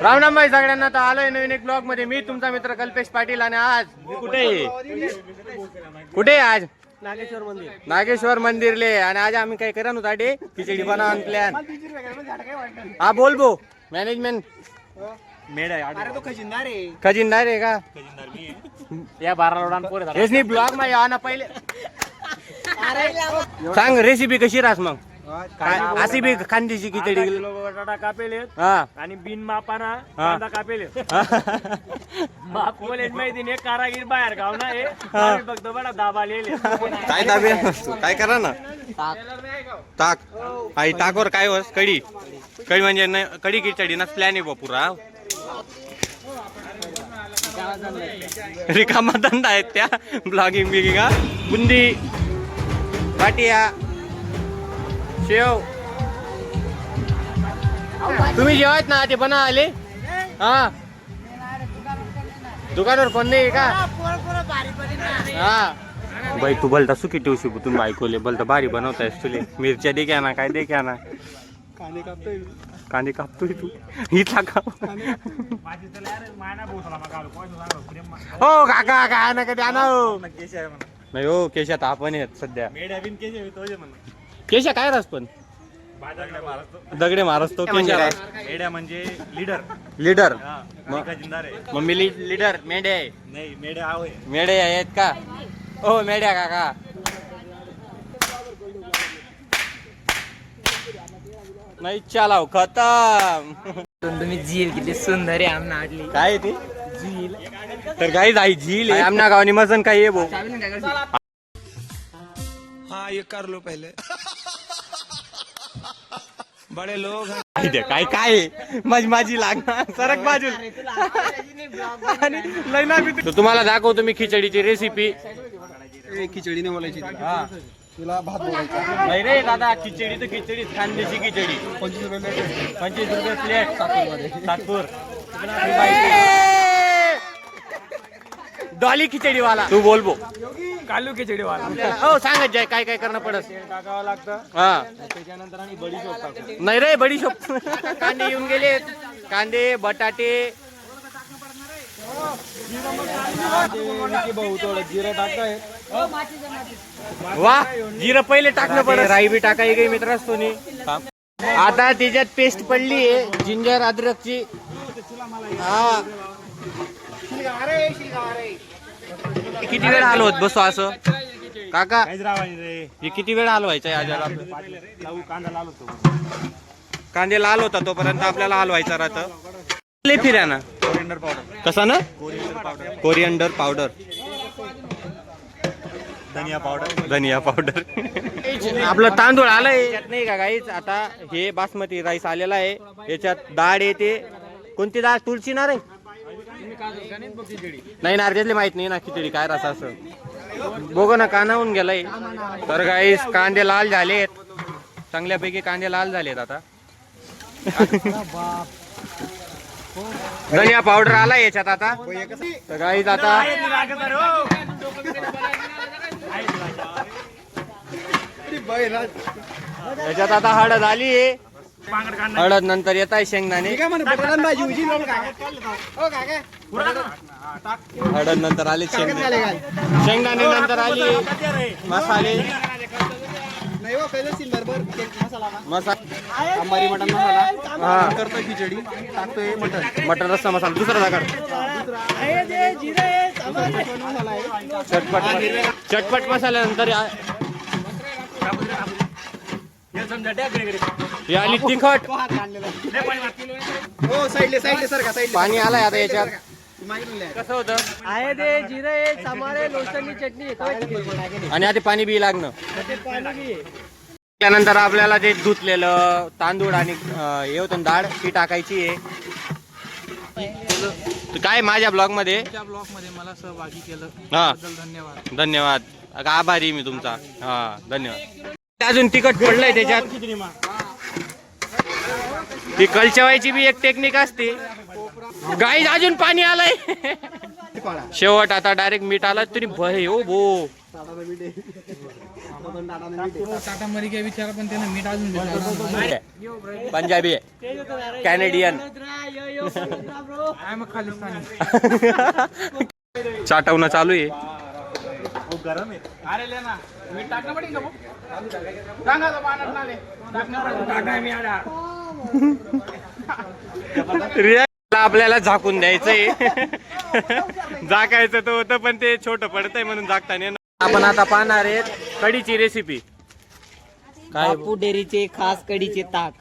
रामराम भाई सगळ्यांना. तर आलोय नवीन एक ब्लॉग मध्ये. मी तुमचा मित्र कल्पेश पाटील. आणि आज कुठे आज नागेश्वर मंदिरले. आणि आज आम्ही काय करा होता खिचडी बनवा प्लॅन. हा बोल बो मॅनेजमेंट खजिनदार आहे का या 12 लोडान पोरे ब्लॉग मध्ये आना पहिले. सांग रेसिपी कशी रास मग अशी बी खांदीची खिचडी. बटाटा कापेले आणि बिन मापाना कांदा कापेले. माप कॉलेज माहिती नाही कारागीर बाहेर गाव ना हे फक्त बडा दाबा लिहिले. काय दाबे काय करा ना ताक आई ताकवर काय होस कढी. कढी म्हणजे कढी खिचडी ना प्लॅन आहे पुरा. रिकामा धंदा आहेत त्या ब्लॉगिंग बिगिंग. बुंदी पाटिया शेव तुम्ही जेवायत ना ते बना आले. हा दुकानावर कोण नाही का. हा बाई तू भलता सुकी ठेवशी तुम्ही बायकोले भलता भारी बनवतायस. तुले मिरच्या दे क्या ना काय दे क्या ना. कांदे कापतोय तू इथला का. हो काका काय ना कधी आणा नाही हो. केशात आपण आहेत सध्या. केशा काय रास पण दगडे महाराज मेड्या म्हणजे लीडर खजिनदार मम्मी लीडर मेढे आहे. नाही मेढे आहेत का. हो मेढ्या काका. नाही चालाव खतम. तुम्ही झील किती सुंदर आहे आमना आडली. काय ते झील तर काही जाई झील आहे आमना गावानी मसन काय ये भो. हाँ ये कर लो पहले. बड़े लोग काय काय माझी लागणार सरक बाजू. तर तुम्हाला दाखवतो मी खिचडीची रेसिपी. खिचडी नाही बोलायची तुला भात बोलायचा. नाही रे दादा खिचडी तर खिचडी खानदेशी खिचडी 25 रुपये प्लेट सातपूर. डॉली खिचडी वाला तू बोल बो. कालू खिचडी वाला. हो सांगत जाय काय काय करणं पडत. टाकावं लागतं हा त्याच्यानंतर आणि बडीशोप टाकतो. नाही रे बडीशोप. कांदे येऊन गेले. कांदे बटाटे भाऊ थोडं जिरं टाकताय. वा जिरं पहिले टाकणं पडत. राई बी टाकाय काही मित्र असतो नी. आता त्याच्यात पेस्ट पडली आहे जिंजर अद्रकची. हा किती वेळ हलवत बसो असं काका. हे किती वेळ हलवायचं आहे आजाला. कांदे लाल होता तोपर्यंत आपल्याला हलवायचा राहतं. फिर्या ना कसा ना कोरिअंडर पावडर धनिया पावडर. आपलं तांदूळ आलंय नाही का गाईच. आता हे बासमती राईस आलेला आहे. याच्यात डाळ येते. कोणती डाळ तुळशी ना रे नाही ना त्यातले माहित नाही ना खिचडी काय रसा असं बघ ना कानावून गेलाय. तर गाईस कांदे लाल झालेत चांगल्यापैकी. कांदे लाल झालेत. आता धनिया पावडर आला याच्यात. आता तर गाईस आता याच्यात आता हळद आली आहे. हळद नंतर येत आहे शेंगदाणे. हळद नंतर आले शेंगदाणे नंतर आली मसाले. अंबारी मटन मसाला. हा करतोय खिचडी टाकतोय मटन रस्सा मसाला दुसरा जागा. चटपट मसाल्यानंतर आली तिखट. पाणी आलाय आता याच्यात. कसं होतं आणि आता पाणी बी लागणं. त्यानंतर आपल्याला ते धुतलेलं तांदूळ आणि हे होतं डाळ ती टाकायची आहे. काय माझ्या ब्लॉग मध्ये मला सहभागी केलं हा धन्यवाद. धन्यवाद आभारी मी तुमचा. हा धन्यवाद. अजून तिखट पडलंय त्याच्यात. ती कलचवायची बी एक टेक्निक असते. गाईज अजून पाणी आलंय. शेवट आता डायरेक्ट मीठ आला तरी भय हो भो. टाटा मध्ये काय विचारा पण त्यानं मीठ अजून पंजाबी कॅनेडियन चाटवणं चालू आहे. अरे ले ना मीठ टाकणं पडेल सांगा तो पाण्यात नाले टाका मी आडा रिया आपल्याला झाकून द्यायचंय. झाकायचं तर होतं पण ते छोटं पडतंय म्हणून झाकता नाही. आपण आता पाहणार आहेत कढीची रेसिपी. काय बापू डेअरीचे खास कढीचे ताक.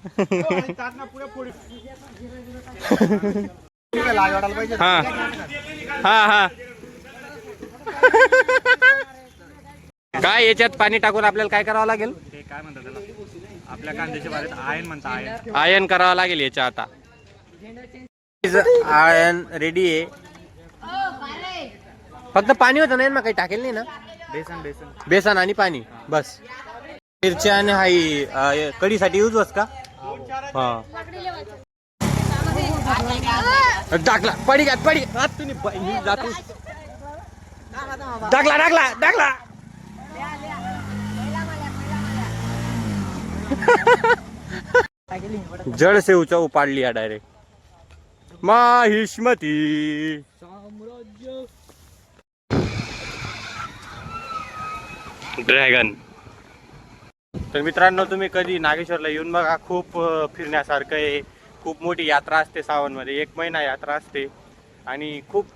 हा हा हा काय याच्यात पाणी टाकून आपल्याला काय करावं लागेल? ते काय म्हणतात त्याला आपल्या कांद्याच्या भाजीत आयन म्हणता आयन. आयन करावं लागेल याच्या आता. आयन रेडी आहे. फक्त पाणी होतं नाही ना काही टाकेल नाही ना? बेसन बेसन बेसन आणि पाणी बस. मिरच्या आणि हाई कढीसाठी यूज होस का? हा टाकला पडी घात पडी हात तुम्ही जातो. टाकला टाकला टाकला. जड सेवचा उपाडली डायरेक्ट. माहिष्मती ड्रॅगन. तर मित्रांनो तुम्ही कधी नागेश्वरला येऊन बघा. खूप फिरण्यासारखं आहे. खूप मोठी यात्रा असते श्रावणमध्ये. 1 महिना यात्रा असते आणि खूप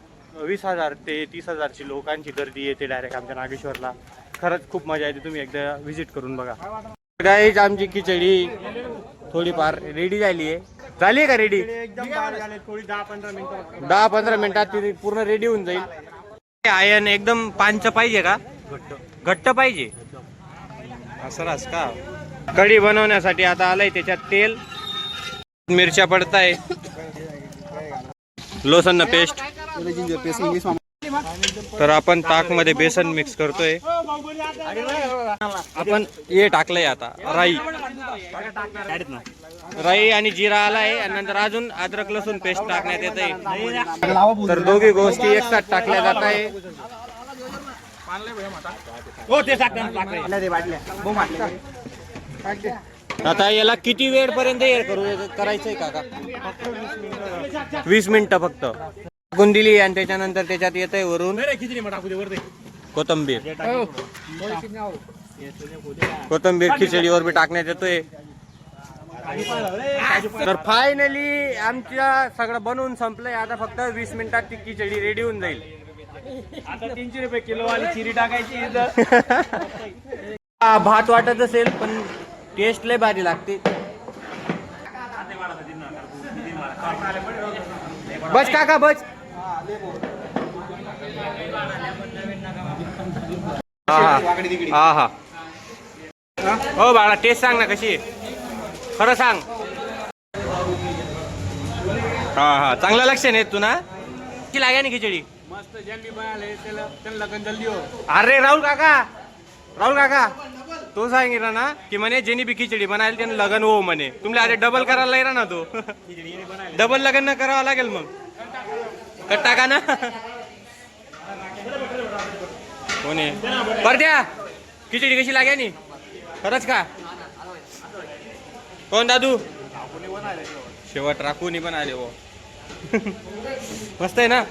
20,000 ते 30,000ची लोकांची गर्दी येते डायरेक्ट आमच्या नागेश्वरला. खरंच खूप मजा येते. तुम्ही एकदा व्हिजिट करून बघा. गाईज आमची खिचडी थोडीफार रेडी झाली आहे. झाली आहे का रेडी? एकदम थोडी 10-15 मिनिटं. 10-15 मिनिटात ती पूर्ण रेडी होऊन जाईल. आयन एकदम पांच पाहिजे का? घट्ट पाहिजे. असं रास का? कढी बनवण्यासाठी आता आलंय त्याच्यात तेल, मिरच्या पडताय, लसूण पेस्ट. तर आपण ताक मध्ये बेसन मिक्स करतोय. आपण हे टाकलंय आता राई आणि जिरा आलाय आणि नंतर अजून अद्रक लसूण पेस्ट टाकण्यात येत आहे. तर दोघी गोष्टी एकसाथ टाकल्या जात आहे. आता याला किती वेळ पर्यंत करायचंय काका? 20 मिनिटं फक्त टाकून दिली आणि त्याच्यानंतर त्याच्यात येत आहे वरून कोथंबीर. कोथंबीर खिचडीवर बी टाकण्यात येतोय. तर फायनली आमच्या सगळं बनवून संपलंय. आता फक्त 20 मिनिटात ती खिचडी रेडी होऊन जाईल. आता 300 रुपये किलो वाली चिरी टाकायची. भात वाटत असेल पण टेस्ट लय भारी लागते. बस काका बस. हा हा हो बाळा टेस्ट सांग ना कशी आहे? खरं सांग. हा हा चांगलं लक्ष नाही तू ना. की लागे ना खिचडी मस्त. ज्यांनी बनायला त्याला लगन जल्दी हो. अरे राहुल काका तो सांगितलं ना की म्हणे ज्यांनी बी खिचडी बनायला त्याने लगन हो म्हणे. तुम्हाला अरे डबल करायला येणार ना तो. डबल लगन न करावं लागेल मग. कट्टा का ना कोणी परत्या खिचडी कशी लागे नी? खरंच का? कोण दादू? शेवट राखून पण आले हो. मस्त आहे ना.